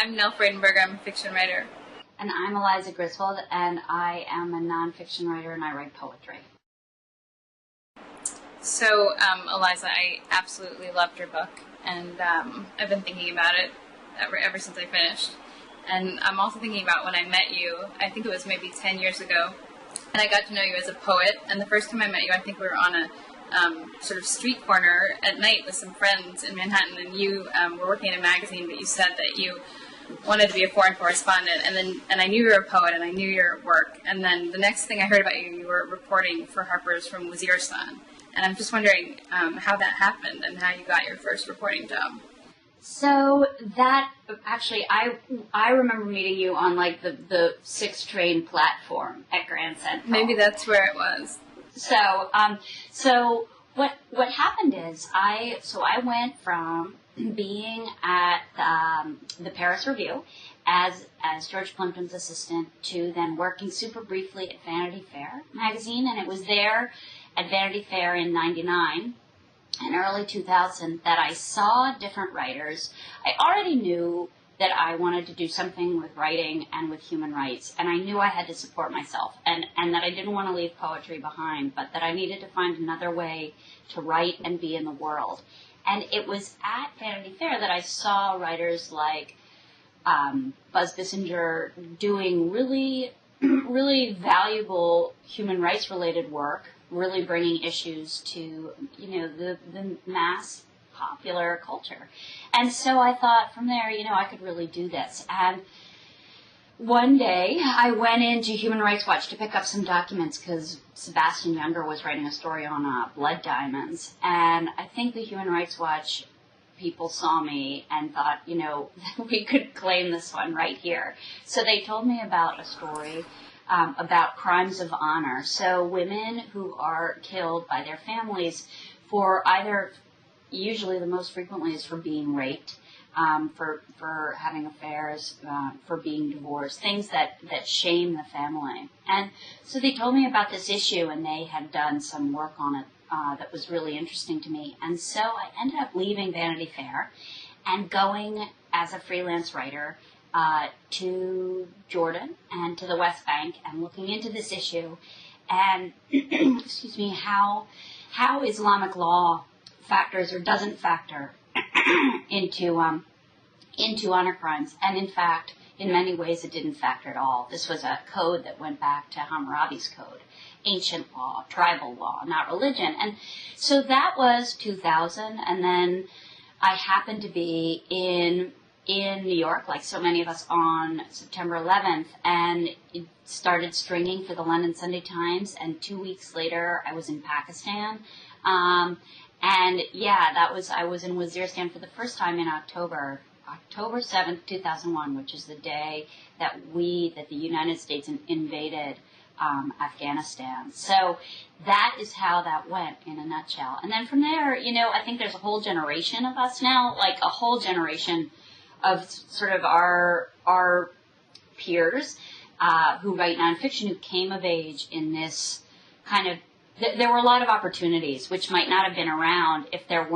I'm Nell Freudenberger. I'm a fiction writer. And I'm Eliza Griswold, and I am a nonfiction writer, and I write poetry. So, Eliza, I absolutely loved your book, and I've been thinking about it ever since I finished. And I'm also thinking about when I met you, I think it was maybe 10 years ago, and I got to know you as a poet. And the first time I met you, I think we were on a sort of street corner at night with some friends in Manhattan, and you were working in a magazine, but you said that you wanted to be a foreign correspondent, and I knew you were a poet, and I knew your work. And then the next thing I heard about you, you were reporting for Harper's from Waziristan. And I'm just wondering how that happened and how you got your first reporting job. So that, actually, I remember meeting you on, like, the 6 train platform at Grand Central. Maybe that's where it was. So what happened is, I went from being at the Paris Review as George Plimpton's assistant to then working super briefly at Vanity Fair magazine, and it was there at Vanity Fair in 99 and early 2000 that I saw different writers. I already knew that I wanted to do something with writing and with human rights, and I knew I had to support myself, and that I didn't want to leave poetry behind, but that I needed to find another way to write and be in the world. And it was at Vanity Fair that I saw writers like Buzz Bissinger doing really, really valuable human rights-related work, really bringing issues to, the mass popular culture. And so I thought from there, I could really do this. And one day I went into Human Rights Watch to pick up some documents because Sebastian Junger was writing a story on blood diamonds. And I think the Human Rights Watch people saw me and thought, we could claim this one right here. So they told me about a story about crimes of honor. So women who are killed by their families for either, usually the most frequently is for being raped, for having affairs, for being divorced, things that shame the family. And so they told me about this issue, and they had done some work on it that was really interesting to me. And so I ended up leaving Vanity Fair and going as a freelance writer to Jordan and to the West Bank and looking into this issue and, excuse me, how Islamic law factors or doesn't factor into honor crimes. And in fact, in many ways, it didn't factor at all. This was a code that went back to Hammurabi's code, ancient law, tribal law, not religion. And so that was 2000. And then I happened to be in New York, like so many of us, on September 11th, and it started stringing for the London Sunday Times. And 2 weeks later, I was in Pakistan. And yeah, I was in Waziristan for the first time in October 7th, 2001, which is the day that the United States invaded Afghanistan. So that is how that went in a nutshell. And then from there, I think there's a whole generation of us now, like a whole generation of sort of our peers who write nonfiction, who came of age in this kind of. There were a lot of opportunities which might not have been around if there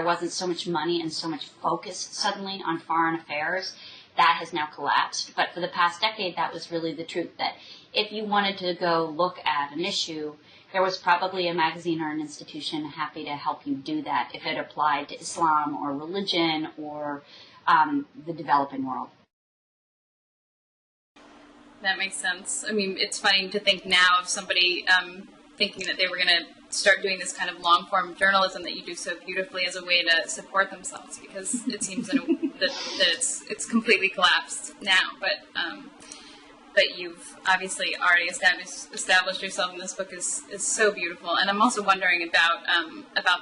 wasn't so much money and so much focus suddenly on foreign affairs. That has now collapsed. But for the past decade, that was really the truth, that if you wanted to go look at an issue, there was probably a magazine or an institution happy to help you do that if it applied to Islam or religion or the developing world. That makes sense. I mean, it's funny to think now of somebody thinking that they were going to start doing this kind of long-form journalism that you do so beautifully as a way to support themselves, because it seems that it's completely collapsed now. But you've obviously already established yourself, and this book is so beautiful. And I'm also wondering about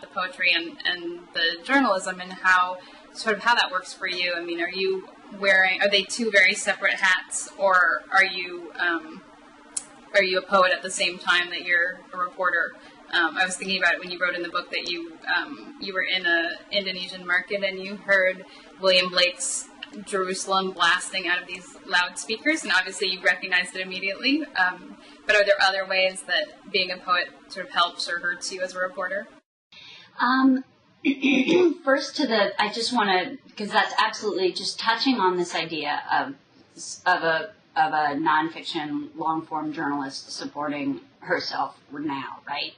the poetry and the journalism and how that works for you. I mean, are they two very separate hats, or are you a poet at the same time that you're a reporter? I was thinking about it when you wrote in the book that you were in an Indonesian market and you heard William Blake's Jerusalem blasting out of these loudspeakers, and obviously you recognized it immediately. But are there other ways that being a poet sort of helps or hurts you as a reporter? first I just want to, because that's absolutely just touching on this idea of a nonfiction long-form journalist supporting herself now, right?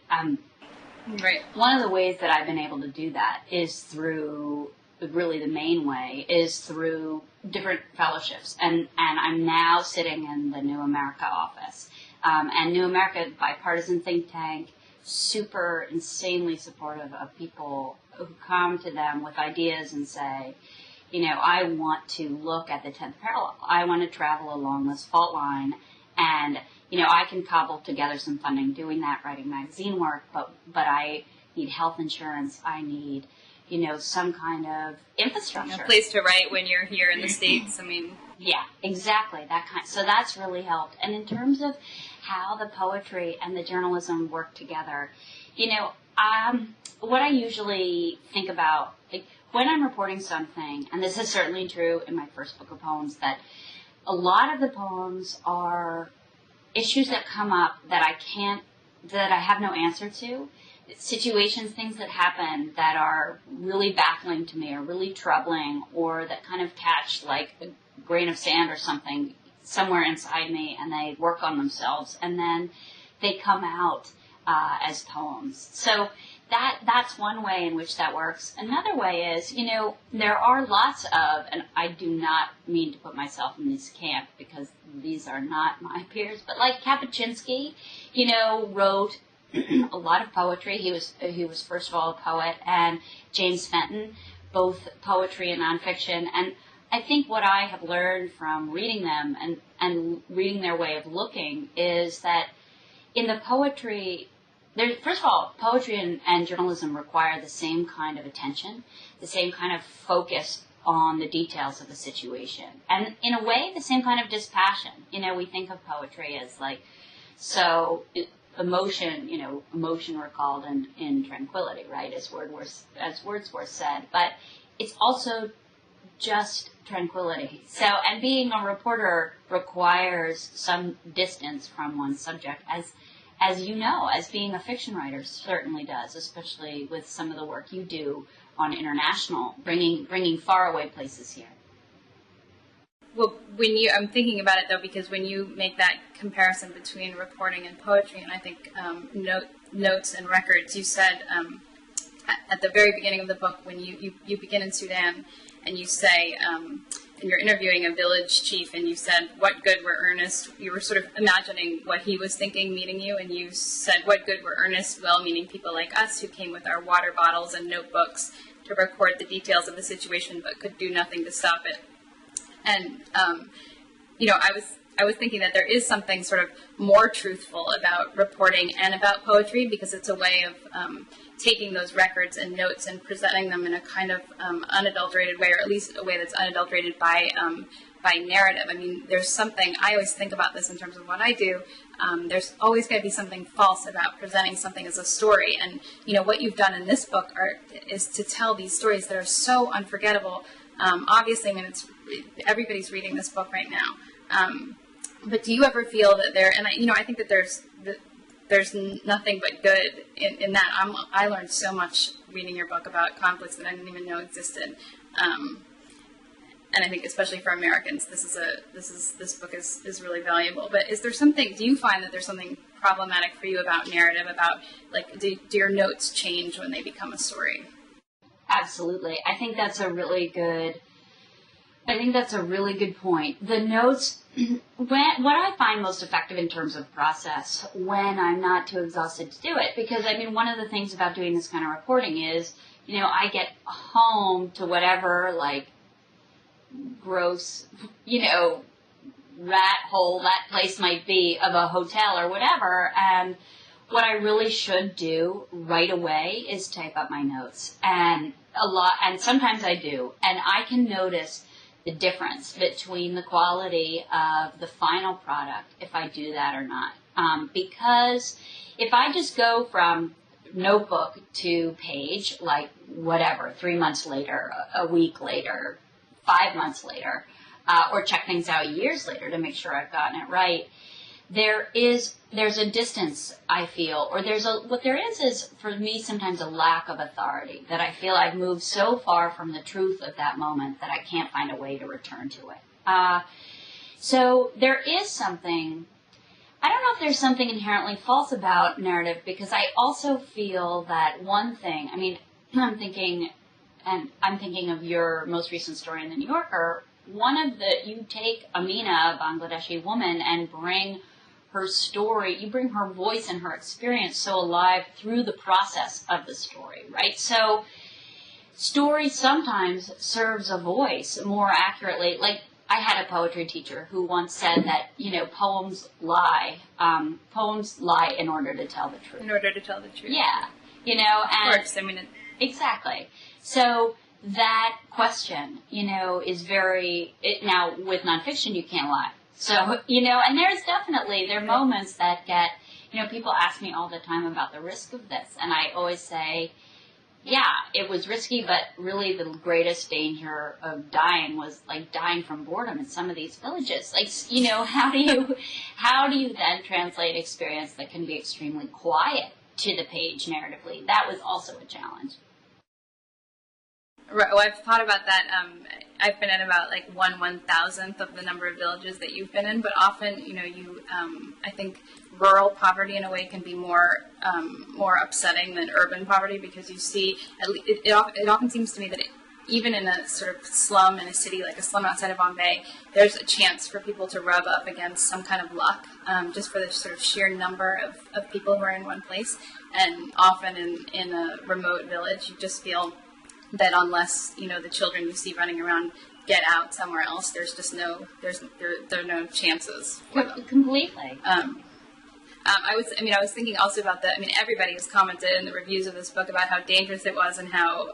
Right. One of the ways that I've been able to do that is through, really the main way, is through different fellowships. And I'm now sitting in the New America office. And New America, bipartisan think tank, super insanely supportive of people who come to them with ideas and say, I want to look at the 10th parallel. I want to travel along this fault line, and I can cobble together some funding doing that, writing magazine work, but I need health insurance. I need, some kind of infrastructure. A place to write when you're here in the States. Yeah, exactly. So that's really helped. And in terms of how the poetry and the journalism work together, what I usually think about, like, when I'm reporting something, and this is certainly true in my first book of poems, that a lot of the poems are issues that come up that I have no answer to, situations, things that happen that are really baffling to me or really troubling, or that kind of catch like a grain of sand or something somewhere inside me, and they work on themselves, and then they come out as poems. So that's one way in which that works. Another way is, there are lots of, and I do not mean to put myself in this camp because these are not my peers, but like Kapuscinski, wrote a lot of poetry. He was first of all a poet, and James Fenton, both poetry and nonfiction. And I think what I have learned from reading them and reading their way of looking is that in the poetry, first of all, poetry and journalism require the same kind of attention, the same kind of focus on the details of the situation, and in a way, the same kind of dispassion. We think of poetry as like, emotion recalled in tranquility, right? As Wordsworth said, but it's also just tranquility. So, and being a reporter requires some distance from one's subject, as as being a fiction writer certainly does, especially with some of the work you do on international, bringing faraway places here. Well, I'm thinking about it though, because when you make that comparison between reporting and poetry, and I think notes and records, you said at the very beginning of the book, when you begin in Sudan, and you say, and you're interviewing a village chief, and you said, "What good were Ernest?" You were sort of imagining what he was thinking meeting you, and you said, "What good were Ernest?" Well, meaning people like us who came with our water bottles and notebooks to record the details of the situation, but could do nothing to stop it. And I was thinking that there is something sort of more truthful about reporting and about poetry, because it's a way of taking those records and notes and presenting them in a kind of unadulterated way, or at least a way that's unadulterated by narrative. I mean, there's something, I always think about this in terms of what I do. There's always going to be something false about presenting something as a story. And, what you've done in this book is to tell these stories that are so unforgettable. Obviously, I mean, everybody's reading this book right now. But do you ever feel that I think that there's nothing but good in that. I learned so much reading your book about conflicts that I didn't even know existed. And I think especially for Americans, this book is really valuable. But is there something, do you find that there's something problematic for you about narrative, about, like, do your notes change when they become a story? Absolutely. I think that's a really good point. The notes, what I find most effective in terms of process, when I'm not too exhausted to do it, because I mean, one of the things about doing this kind of reporting is, I get home to whatever, like, gross, rat hole that place might be of a hotel or whatever, and what I really should do right away is type up my notes, and sometimes I do, and I can notice the difference between the quality of the final product if I do that or not. Because if I just go from notebook to page, like whatever, 3 months later, a week later, 5 months later, or check things out years later to make sure I've gotten it right, there's a distance, I feel, or what there is for me sometimes a lack of authority, that I feel I've moved so far from the truth of that moment that I can't find a way to return to it. So there is something, I don't know if there's something inherently false about narrative, because I also feel that one thing, I mean, I'm thinking of your most recent story in the New Yorker. You take Amina, a Bangladeshi woman, and bring her story, you bring her voice and her experience so alive through the process of the story, right? So story sometimes serves a voice more accurately. Like, I had a poetry teacher who once said that, poems lie in order to tell the truth. In order to tell the truth. Yeah. And... Of course, I mean... Exactly. So that question, is now with nonfiction you can't lie. So, and there are moments that get, people ask me all the time about the risk of this. And I always say, yeah, it was risky, but really the greatest danger of dying was like dying from boredom in some of these villages. Like, how do you then translate experience that can be extremely quiet to the page narratively? That was also a challenge. Right. Well, I've thought about that. I've been in about like 1/1000th of the number of villages that you've been in, but often, I think rural poverty in a way can be more upsetting than urban poverty, because you see, it often seems to me that even in a sort of slum in a city, like a slum outside of Bombay, there's a chance for people to rub up against some kind of luck, just for the sort of sheer number of people who are in one place. And often in a remote village, you just feel that unless, the children you see running around get out somewhere else, there are no chances for them. Completely. I was thinking also about everybody has commented in the reviews of this book about how dangerous it was and how,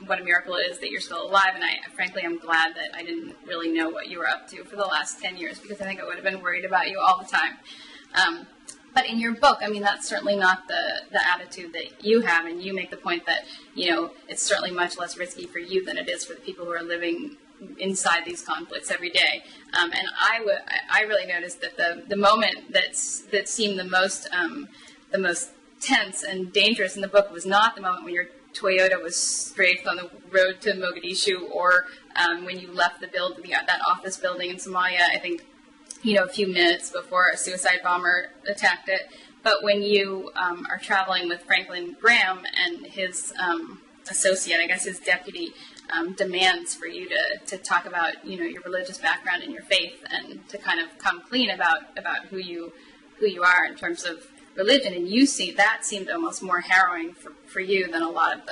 what a miracle it is that you're still alive, and frankly, I'm glad that I didn't really know what you were up to for the last 10 years, because I think I would have been worried about you all the time. But in your book, that's certainly not the attitude that you have, and you make the point that, it's certainly much less risky for you than it is for the people who are living inside these conflicts every day. And I really noticed that the moment that seemed the most tense and dangerous in the book was not the moment when your Toyota was strafed on the road to Mogadishu, or when you left that office building in Somalia, I think, a few minutes before a suicide bomber attacked it. But when you are traveling with Franklin Graham and his associate, I guess his deputy, demands for you to talk about, your religious background and your faith, and to kind of come clean about who you are in terms of religion. And that seemed almost more harrowing for you than a lot of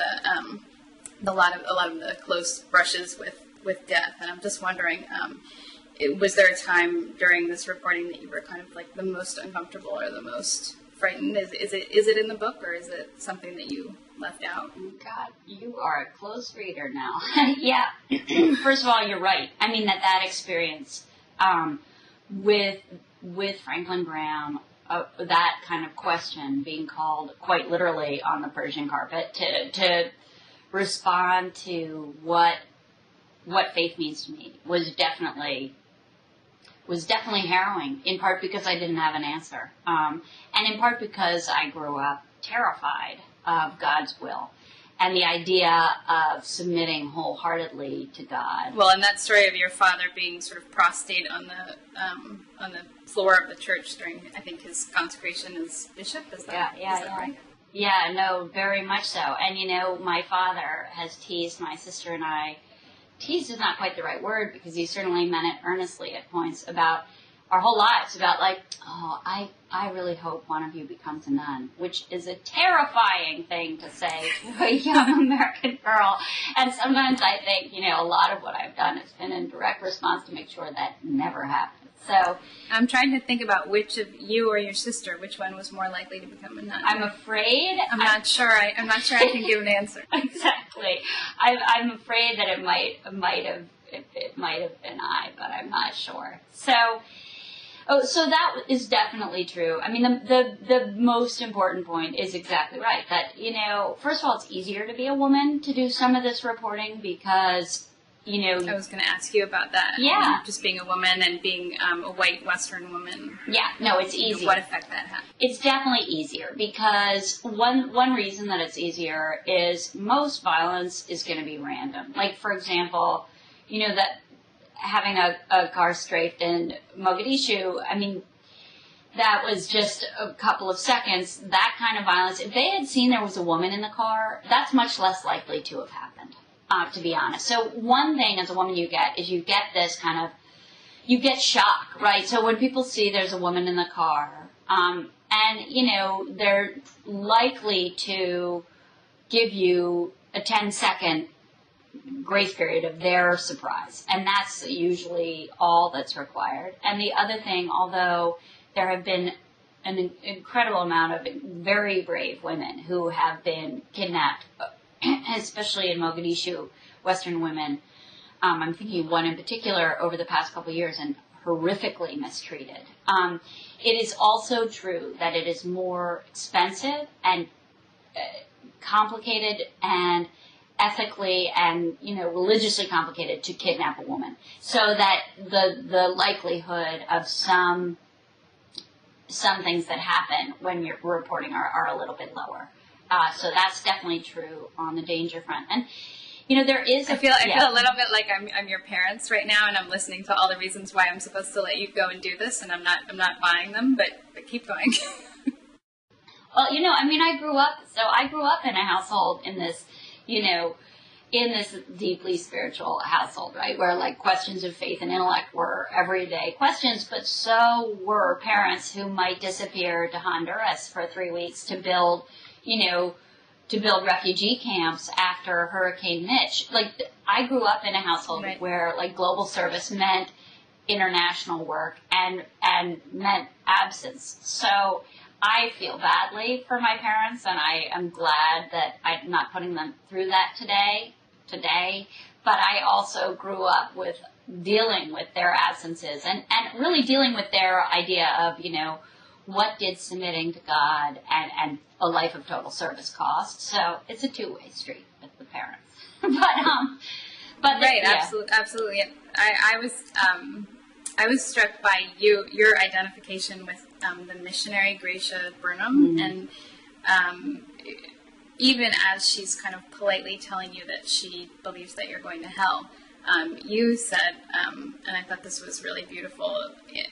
the close brushes with death. And I'm just wondering, was there a time during this reporting that you were kind of like the most uncomfortable or the most frightened? Is it in the book, or is it something that you left out? God, you are a close reader now. Yeah. First of all, you're right. That experience with Franklin Graham, that kind of question, being called quite literally on the Persian carpet to respond to what faith means to me was definitely harrowing, in part because I didn't have an answer, and in part because I grew up terrified of God's will and the idea of submitting wholeheartedly to God. Well, and that story of your father being sort of prostrate on the floor of the church during, I think, his consecration as bishop, is that right? Yeah, no, very much so. And my father has teased my sister and I. Teased is not quite the right word, because he certainly meant it earnestly at points, about our whole lives, about like, I really hope one of you becomes a nun, which is a terrifying thing to say to a young American girl. And sometimes I think, a lot of what I've done has been in direct response to make sure that never happens. So I'm trying to think about which of you or your sister, which one was more likely to become a nun. I'm afraid. I'm not sure I can give an answer. Exactly. I'm afraid that it might have been I, but I'm not sure. So that is definitely true. The most important point is exactly right. That, first of all, it's easier to be a woman to do some of this reporting, because I was going to ask you about that. Yeah. Just being a woman and being a white Western woman. Yeah, no, it's easier. What effect that had? It's definitely easier because one reason that it's easier is most violence is going to be random. Like, for example, that having a car strafed in Mogadishu, I mean, that was just a couple of seconds. That kind of violence, if they had seen there was a woman in the car, that's much less likely to have happened, to be honest. So one thing as a woman you get this kind of, you get shock, right? So when people see there's a woman in the car, and, they're likely to give you a 10-second grace period of their surprise. And that's usually all that's required. And the other thing, although there have been an incredible amount of very brave women who have been kidnapped, especially in Mogadishu, Western women. I'm thinking of one in particular over the past couple of years and horrifically mistreated. It is also true that it is more expensive and complicated and ethically and, religiously complicated to kidnap a woman. So that the likelihood of some things that happen when you're reporting are a little bit lower. So that's definitely true on the danger front. And, there is I feel a little bit like I'm your parents right now, and I'm listening to all the reasons why I'm supposed to let you go and do this, and I'm not buying them, but keep going. Well, I grew up in a household in this, in this deeply spiritual household, right, where like questions of faith and intellect were everyday questions, but so were parents who might disappear to Honduras for 3 weeks to build, refugee camps after Hurricane Mitch. Like, I grew up in a household right. where like global service meant international work and meant absence. So I feel badly for my parents, and I am glad that I'm not putting them through that today, but I also grew up with dealing with their absences and really dealing with their idea of, what did submitting to God and a life of total service cost. So it's a two-way street with the parents. but right, yeah. absolutely. I was struck by your identification with the missionary Gracia Burnham, and even as she's kind of politely telling you that she believes that you're going to hell, you said, and I thought this was really beautiful,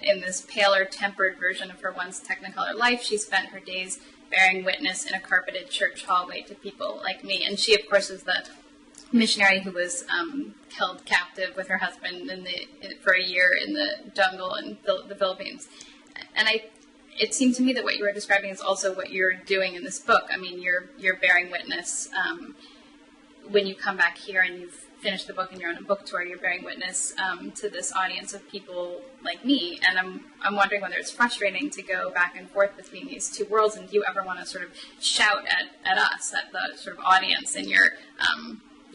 in this paler, tempered version of her once technicolor life, she spent her days bearing witness in a carpeted church hallway to people like me. And she, of course, is the missionary who was held captive with her husband for a year in the jungle in the Philippines. And it seemed to me that what you were describing is also what you're doing in this book. I mean, you're bearing witness when you come back here and you've finished the book and you're on a book tour. You're bearing witness to this audience of people like me. And I'm wondering whether it's frustrating to go back and forth between these two worlds. And do you ever want to sort of shout at us, at the sort of audience in your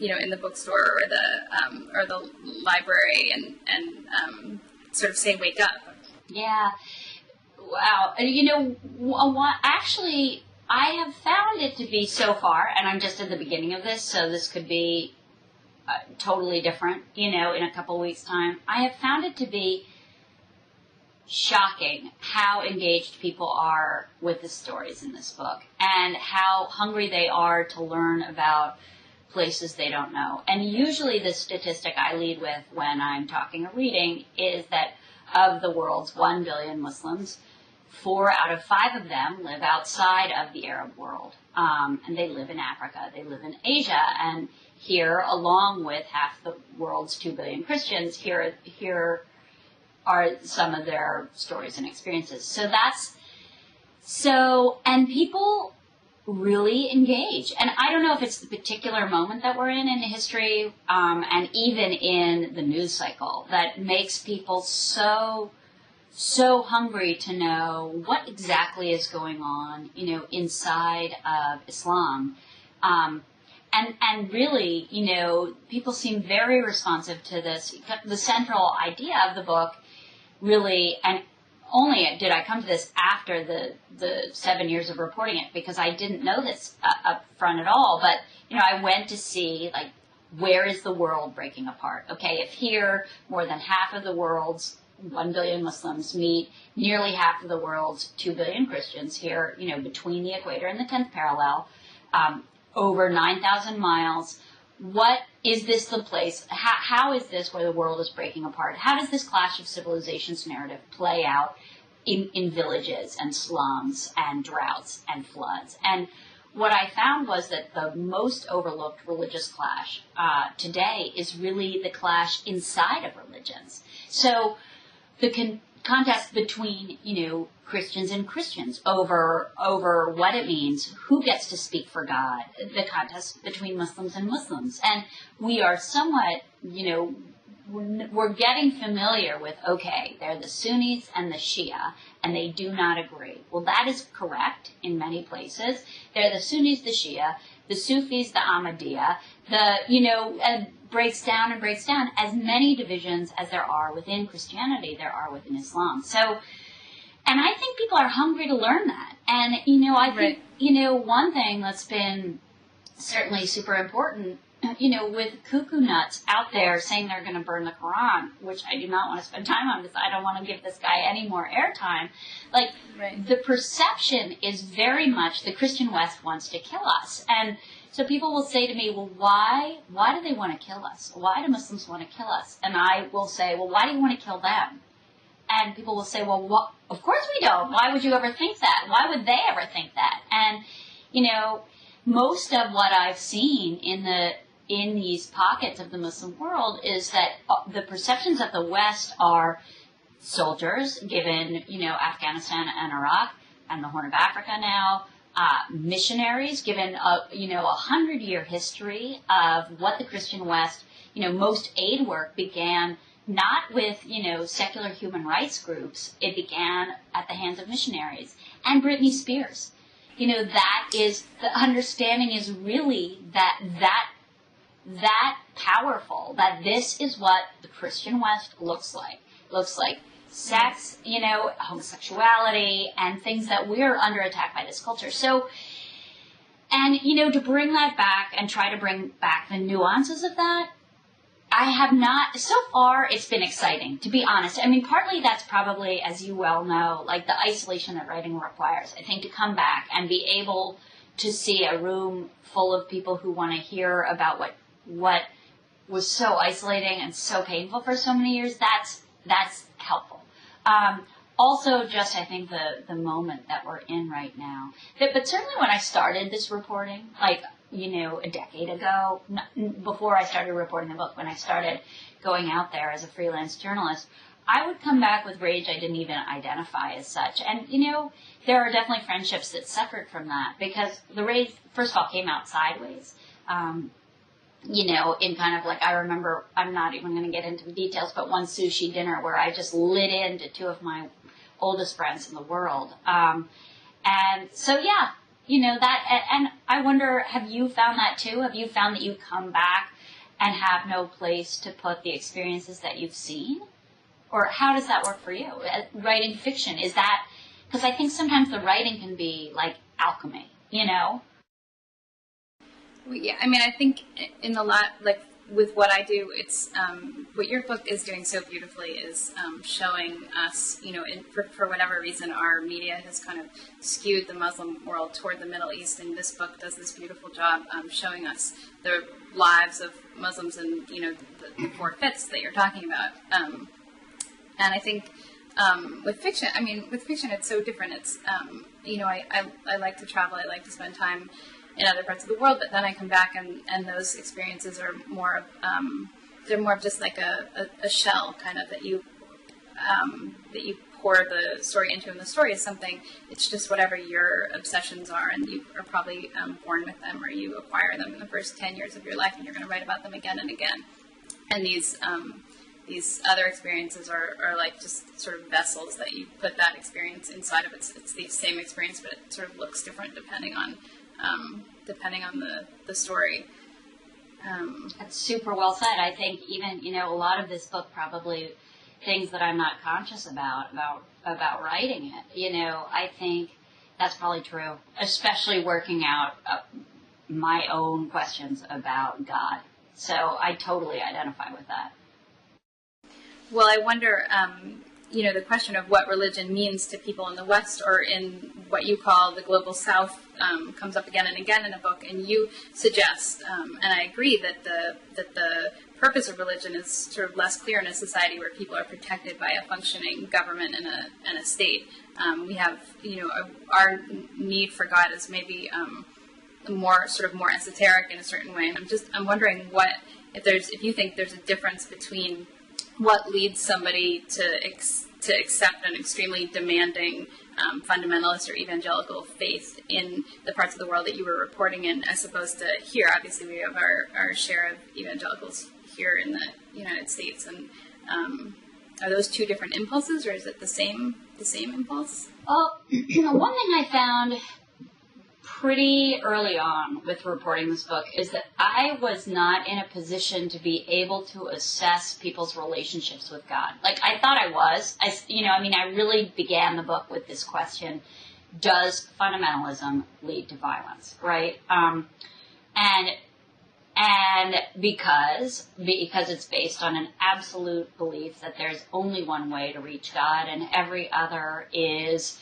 in the bookstore or the library, and sort of say, "Wake up"? Yeah. Wow. Actually, I have found it to be so far, and I'm just at the beginning of this, so this could be totally different, in a couple of weeks' time. I have found it to be shocking how engaged people are with the stories in this book and how hungry they are to learn about places they don't know. And usually the statistic I lead with when I'm talking or reading is that of the world's 1 billion Muslims, 4 out of 5 of them live outside of the Arab world. And they live in Africa, they live in Asia, and here, along with half the world's 2 billion Christians, here are some of their stories and experiences. And people really engage. And I don't know if it's the particular moment that we're in history, and even in the news cycle, that makes people so hungry to know what exactly is going on, inside of Islam. And really, people seem very responsive to this. The central idea of the book really, and only did I come to this after the 7 years of reporting it, because I didn't know this up front at all. But, I went to see, like, where is the world breaking apart? Okay, if here more than half of the world's 1 billion Muslims meet nearly half of the world's 2 billion Christians here, between the equator and the 10th parallel, over 9,000 miles. What is this the place? How is this where the world is breaking apart? How does this clash of civilizations narrative play out in villages and slums and droughts and floods? And what I found was that the most overlooked religious clash today is really the clash inside of religions. So the contest between, Christians and Christians over what it means, who gets to speak for God, the contest between Muslims and Muslims. And we are somewhat, we're getting familiar with, okay, they're the Sunnis and the Shia, and they do not agree. Well, that is correct in many places. They're the Sunnis, the Shia, the Sufis, the Ahmadiyya, breaks down as many divisions as there are within Christianity, there are within Islam. So, and I think people are hungry to learn that. And, I think, one thing that's been certainly super important, with cuckoo nuts out there saying they're going to burn the Quran, which I do not want to spend time on because I don't want to give this guy any more airtime. The perception is very much the Christian West wants to kill us. And so people will say to me, well, why do they want to kill us? Why do Muslims want to kill us? And I will say, well, why do you want to kill them? And people will say, well, of course we don't. Why would you ever think that? Why would they ever think that? And, most of what I've seen in these pockets of the Muslim world is that the perceptions of the West are soldiers, given, Afghanistan and Iraq and the Horn of Africa now, missionaries, given a 100-year history of what the Christian West, most aid work began not with, secular human rights groups. It began at the hands of missionaries. And Britney Spears. That is, the understanding is really that powerful, that this is what the Christian West looks like. Looks like sex, homosexuality, and things that we're under attack by this culture. So, and, to bring that back and try to bring back the nuances of that, I have not, so far it's been exciting, to be honest. I mean, partly that's probably, as you well know, the isolation that writing requires. I think to come back and be able to see a room full of people who want to hear about what was so isolating and so painful for so many years, that's helpful. Also, just I think the moment that we're in right now. But certainly when I started this reporting, a decade ago, before I started reporting the book, when I started going out there as a freelance journalist, I would come back with rage I didn't even identify as such. And, there are definitely friendships that suffered from that because the rage, first of all, came out sideways. In kind of I remember, I'm not even going to get into the details, but one sushi dinner where I just lit into two of my oldest friends in the world. And so, yeah, that, and I wonder, have you found that too? Have you found that you come back and have no place to put the experiences that you've seen? Or how does that work for you? Writing fiction, is that, because I think sometimes the writing can be like alchemy, Well, yeah, I mean, I think in a lot, with what I do, it's what your book is doing so beautifully is showing us, for whatever reason, our media has kind of skewed the Muslim world toward the Middle East, and this book does this beautiful job showing us the lives of Muslims and, the four fifths that you're talking about. And I think with fiction, it's so different. It's, I like to travel, I like to spend time in other parts of the world, but then I come back and those experiences are more of, they're more of just like a shell kind of that you pour the story into, and the story is something, it's just whatever your obsessions are, and you are probably born with them, or you acquire them in the first 10 years of your life, and you're going to write about them again and again. And these other experiences are like just sort of vessels that you put that experience inside of. It's the same experience, but it sort of looks different depending on the story. That's super well said. I think even, a lot of this book probably things that I'm not conscious about writing it. I think that's probably true, especially working out my own questions about God. So I totally identify with that. Well, I wonder, the question of what religion means to people in the West or in what you call the global South comes up again and again in the book, and you suggest, and I agree, that the purpose of religion is sort of less clear in a society where people are protected by a functioning government and a state. We have, our need for God is maybe more esoteric in a certain way, and I'm wondering if you think there's a difference between what leads somebody to accept an extremely demanding fundamentalist or evangelical faith in the parts of the world that you were reporting in, as opposed to here. Obviously, we have our share of evangelicals here in the United States, and are those two different impulses, or is it the same impulse? Well, one thing I found pretty early on with reporting this book is that I was not in a position to be able to assess people's relationships with God. Like, I thought I was. I really began the book with this question: does fundamentalism lead to violence? Right? And because it's based on an absolute belief that there's only one way to reach God, and every other is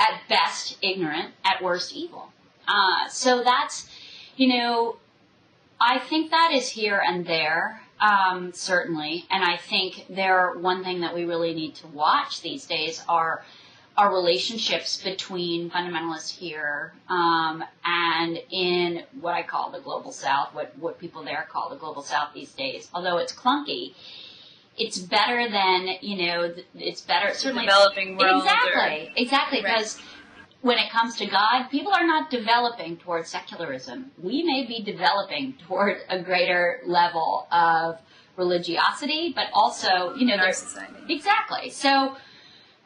at best ignorant, at worst evil. So that's, I think that is here and there, certainly. And I think one thing that we really need to watch these days are our relationships between fundamentalists here and in what I call the global South, what people there call the global South these days. Although it's clunky, it's better than, it's better, certainly. Developing world. Exactly, because when it comes to God, people are not developing toward secularism. We may be developing toward a greater level of religiosity, but also, in our society. Exactly. So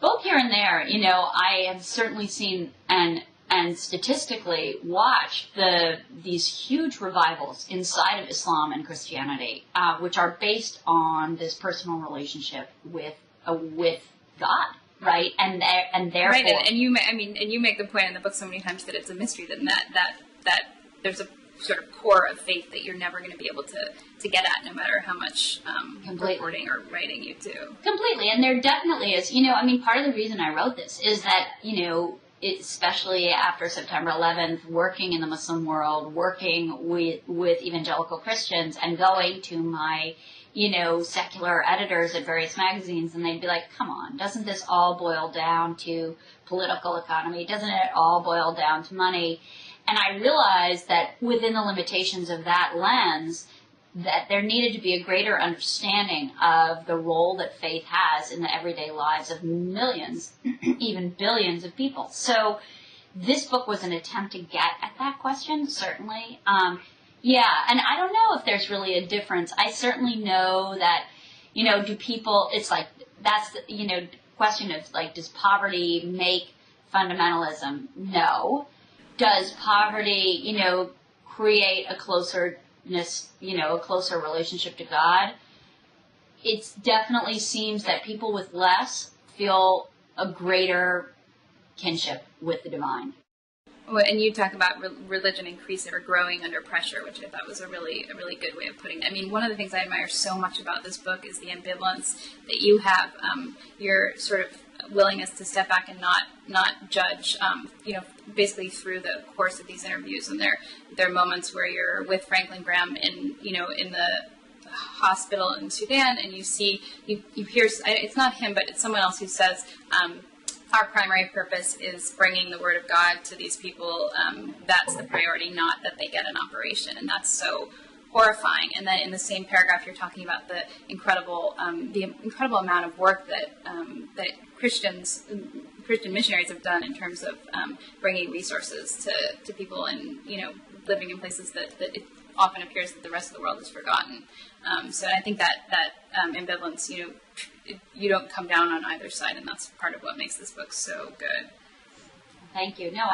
both here and there, I have certainly seen and statistically watched these huge revivals inside of Islam and Christianity, which are based on this personal relationship with God, right? And therefore, right. And you make the point in the book so many times that it's a mystery, that there's a sort of core of faith that you're never going to be able to get at, no matter how much reporting or writing you do. Completely. And there definitely is, part of the reason I wrote this is that, especially after September 11th, working in the Muslim world, working with evangelical Christians, and going to my, secular editors at various magazines, and they'd be like, come on, doesn't this all boil down to political economy? Doesn't it all boil down to money? And I realized that within the limitations of that lens, that there needed to be a greater understanding of the role that faith has in the everyday lives of millions, even billions of people. So this book was an attempt to get at that question, certainly. And I don't know if there's really a difference. I certainly know that, do people, it's like, that's the, question of, like, does poverty make fundamentalism? No. Does poverty, create a closer relationship to God? It definitely seems that people with less feel a greater kinship with the divine. Well, and you talk about religion increasing or growing under pressure, which I thought was a really good way of putting it. I mean, one of the things I admire so much about this book is the ambivalence that you have. Your sort of willingness to step back and not judge. Basically through the course of these interviews, and there are moments where you're with Franklin Graham in the hospital in Sudan, and you hear, it's not him, but it's someone else who says, our primary purpose is bringing the word of God to these people. That's the priority, not that they get an operation. And that's so horrifying. And then in the same paragraph, you're talking about the incredible amount of work that Christian missionaries have done in terms of bringing resources to people and, living in places that it often appears that the rest of the world has forgotten. So I think that ambivalence, you don't come down on either side, and that's part of what makes this book so good. Thank you. No,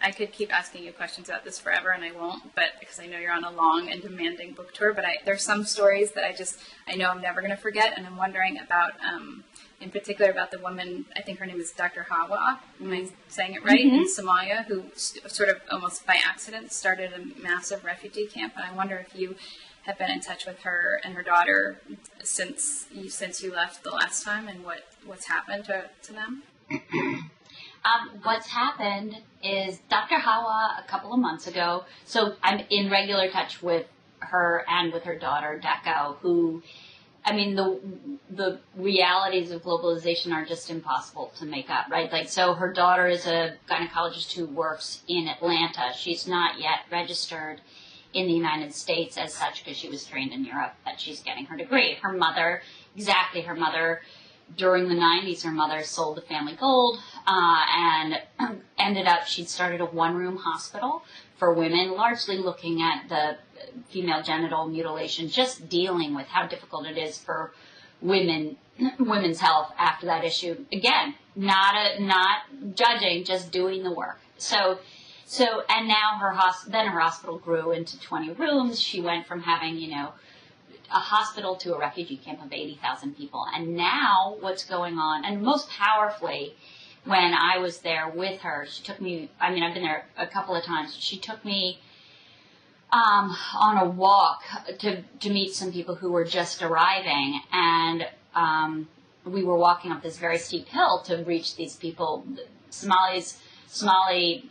I could keep asking you questions about this forever, and I won't, but because I know you're on a long and demanding book tour. But there's some stories that I know I'm never going to forget, and I'm wondering about, in particular, about the woman. I think her name is Dr. Hawa. Am I saying it right? In Somalia, who sort of almost by accident started a massive refugee camp. And I wonder if you have been in touch with her and her daughter since you left the last time, and what's happened to them. What's happened is Dr. Hawa a couple of months ago, so I'm in regular touch with her and with her daughter, Deco, who, I mean, the realities of globalization are just impossible to make up, right? Like, so her daughter is a gynecologist who works in Atlanta. She's not yet registered in the United States as such because she was trained in Europe, but she's getting her degree. Her mother, during the 90s, her mother sold the family gold and ended up, she'd started a one-room hospital for women, largely looking at the female genital mutilation, just dealing with how difficult it is for women's health after that issue. Again, not judging, just doing the work. So, and now her hospital grew into 20 rooms. She went from having, a hospital to a refugee camp of 80,000 people. And now what's going on, and most powerfully, when I was there with her, she took me, I've been there a couple of times, she took me on a walk to meet some people who were just arriving, and we were walking up this very steep hill to reach these people. Somali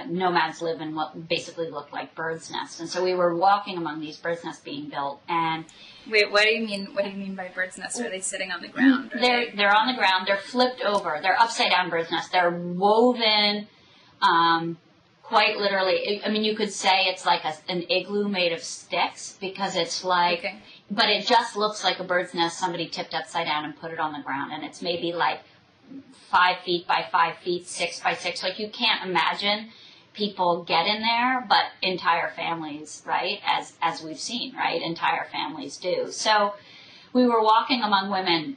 nomads live in what basically looked like birds' nests, and so we were walking among these birds' nests being built. And wait, what do you mean? What do you mean by birds' nests? Are they sitting on the ground? They're on the ground. They're flipped over. They're upside down birds' nests. They're woven, quite literally. I mean, you could say it's like an igloo made of sticks because it's like, okay. But it just looks like a bird's nest somebody tipped upside down and put it on the ground, and it's maybe like 5 feet by 5 feet, 6 by 6. Like, you can't imagine people get in there, but entire families, right? As we've seen, right? Entire families do. So we were walking among women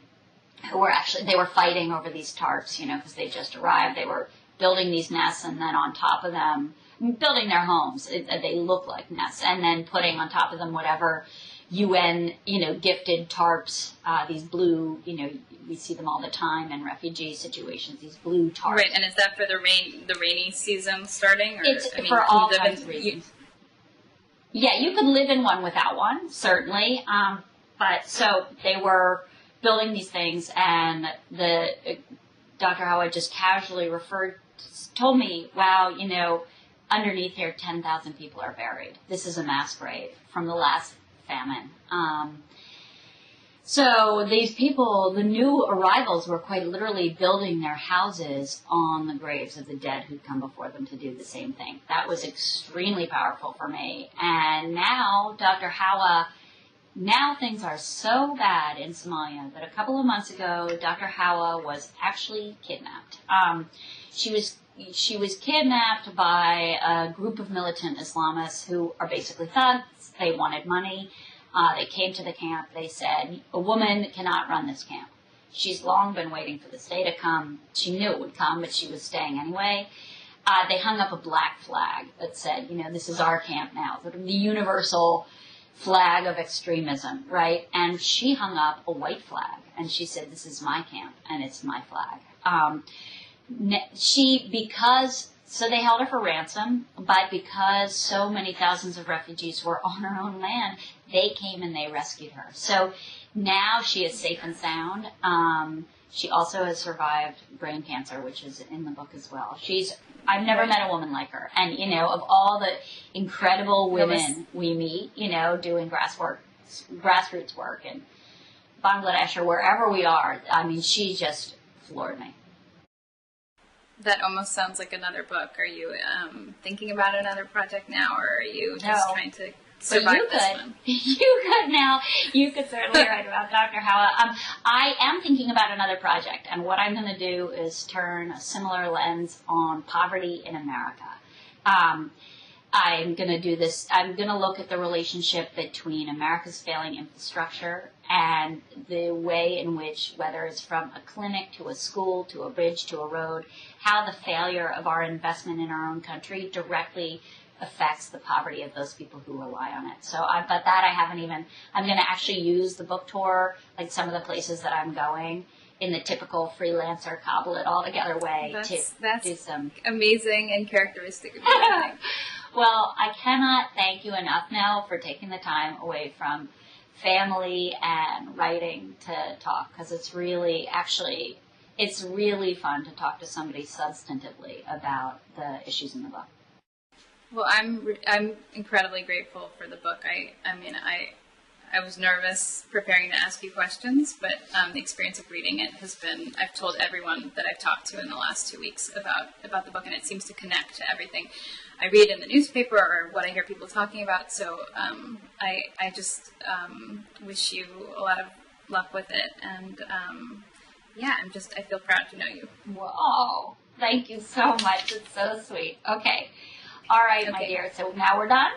who were they were fighting over these tarps, because they just arrived. They were building these nests, and then on top of them, building their homes. They look like nests, and then putting on top of them whatever UN, gifted tarps, these blue, we see them all the time in refugee situations, these blue tarps. Right, and is that for the rainy season starting? Or, it's for all kinds of reasons. Yeah, you could live in one without one, certainly. But so they were building these things, and Dr. Hawa just casually told me, wow, underneath here 10,000 people are buried. This is a mass grave from the last famine. So these people, the new arrivals, were quite literally building their houses on the graves of the dead who'd come before them to do the same thing. That was extremely powerful for me. And now, Dr. Hawa, now things are so bad in Somalia that a couple of months ago, Dr. Hawa was actually kidnapped. She was kidnapped by a group of militant Islamists who are basically thugs. They wanted money. They came to the camp. They said, a woman cannot run this camp. She's long been waiting for this day to come. She knew it would come, but she was staying anyway. They hung up a black flag that said, this is our camp now, sort of the universal flag of extremism, right? And she hung up a white flag, and she said, this is my camp, and it's my flag. So they held her for ransom, but because so many thousands of refugees were on her own land, they came and they rescued her. So now she is safe and sound. She also has survived brain cancer, which is in the book as well. I've never met a woman like her. And, of all the incredible women we meet, doing grassroots work in Bangladesh or wherever we are, she just floored me. That almost sounds like another book. Are you thinking about another project now, or are you just trying to survive this one? You could now. You could certainly write about Dr. Hawa. I am thinking about another project, and what I'm going to do is turn a similar lens on poverty in America. I'm going to do this. I'm going to look at the relationship between America's failing infrastructure and the way in which, whether it's from a clinic to a school to a bridge to a road, how the failure of our investment in our own country directly affects the poverty of those people who rely on it. So, but that I haven't even, I'm going to actually use the book tour, like some of the places that I'm going, in the typical freelancer, cobble it all together way to do some. Amazing and characteristic of you, I think. Well, I cannot thank you enough, Nell, for taking the time away from family and writing to talk, because it's really, actually, it's really fun to talk to somebody substantively about the issues in the book. Well, I'm incredibly grateful for the book. I was nervous preparing to ask you questions, but the experience of reading it has been, I've told everyone that I've talked to in the last 2 weeks about the book, and it seems to connect to everything I read in the newspaper or what I hear people talking about. So I just wish you a lot of luck with it. And I feel proud to know you. Whoa, thank you so much. It's so sweet. Okay. All right, my dear. So now we're done?